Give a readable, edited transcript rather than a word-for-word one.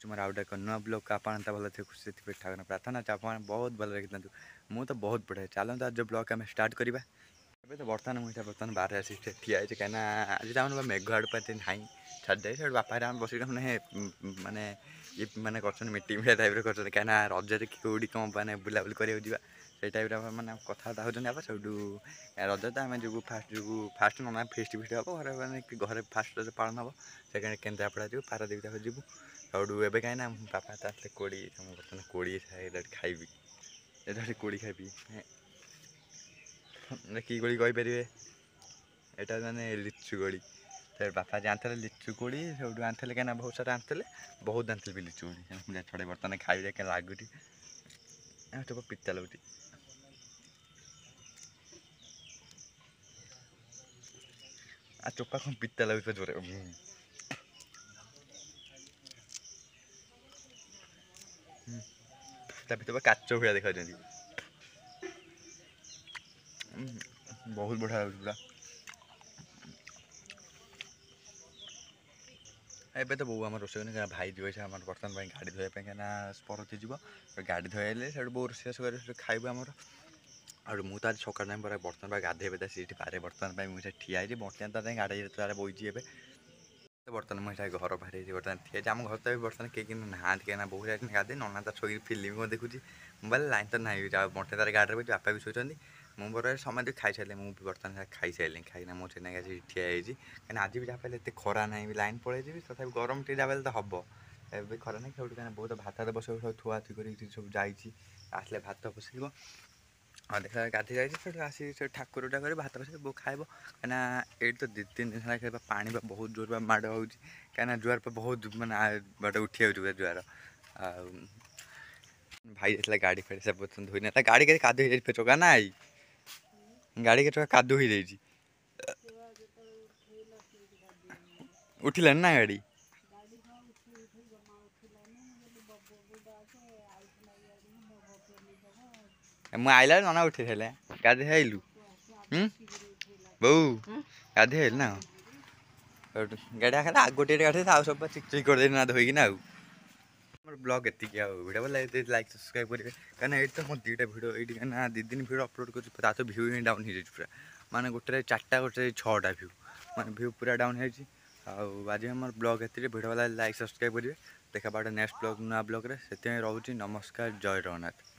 करुँच more out एक नुआ blog को आपन भल थे खुशी ठाकुर प्रार्थना आप बहुत भल रखी मुझे तो बहुत बढ़िया चलता जो ब्लॉग आम स्टार्ट करवा ए तो बर्तमान मुझे बर्तमान बाहर आसी ठिया कहीं आज आम मेघ आड़ पाते ना छाड़ जाए से बापा आम बस मैंने मानने ये मैंने कर मीटिंग टाइप कर कहीं रजरे कौटी कौन मैंने बुलाबुली कराया से टाइप मैंने कथबार्ता होती आप सब रज तो आम जो फास्ट ना फिस्ट फिस्ट हम घर मैंने घर फास्ट रज पालन हम सेकेंड केन्द्रापड़ा जी पारादीप तक जीव सौटू ए कहीं बापा तो कोड़ी बर्तमान कोड़ी खाइबी ये कोड़ी खाइबी कि कोड़ी कहीपर यहाँ मैंने लिचु कोड़ी फिर बापा जी आनी लिचु कोड़ी सब आनी कहीं बहुत सारा आनी बहुत आनी भी लिचु कोड़ी छड़े बर्तमान खाई क्या लगुटी सब पिता लगुटी आ चोपा कौन पिता लगे जोरे भर काच भैया देखा बहुत बढ़िया लगे पूरा एबे तो बो आम रोसे भाई जी आम बर्तमान गाड़ी धोया कहीं स्परती जीव गाड़ी धोले से बो रोषेस कर खाइबू आमर और मुझे आज सकाल टाइम पर बर्तमान गाधे सी पारे बर्तमान मुझे ठिया बर्तमान गाड़ी बोची ए बर्तमान मुझे घर बाहर बर्तमान ठिया आम घर तो बर्तमान कहीं ना कहीं बहुत जाए गाधे नना तो शोक फिल्म देखुची मोबाइल लाइन तो ना बंटे तार गाड़ी में बापा भी शोचती मुझे समय खाई सारे मुझे बर्तमान खाई सारे खाई मुझे ठिया कहीं आज भी जहाँ एत खरा ना लाइन पलि तथा गरम टे जहाँ तो हम ए खरा ना सब कहीं बहुत भात बस सब थुआ थुई कर सब जासले भात बसब हाँ देखा गाधी जाइए आसी ठाकुर टा कर भात बस बो खाइब कहीं ये तो 2-3 दिन है पानी बहुत जोर माड़ हो कहीं जुआर पर बहुत मानने बाट उठी जुआर भाई जाता गाड़ी फाड़ी सब धोई ना गाड़ी के कादू हो चका ना आई गाड़ी के चका कादू हो जाए उठिलानी ना गाड़ी मुझे आइला नना उठे थे गाधे आइलु बो गाधे आइल ना गाड़ी आगे आगोटे गाड़ी सब चिक चिक कर ना धोई ना ब्लॉग एति वीडियो भल लाइक सब्सक्राइब करेंगे कहीं ये तो मोर 2टा भिड ये कहीं 2 दिन भिड अपलोड कर भ्यू ही डाउन हो जाए पूरा माने गोटे 4टा गोटे 6टा भ्यू माने भ्यू पूरा डाउन हो आज आम ब्लॉग एति भिड वाला लाइक सब्सक्राइब करेंगे देखा नेक्स्ट ब्लॉग नुआ ब्लॉग से रोचे नमस्कार जय जगन्नाथ।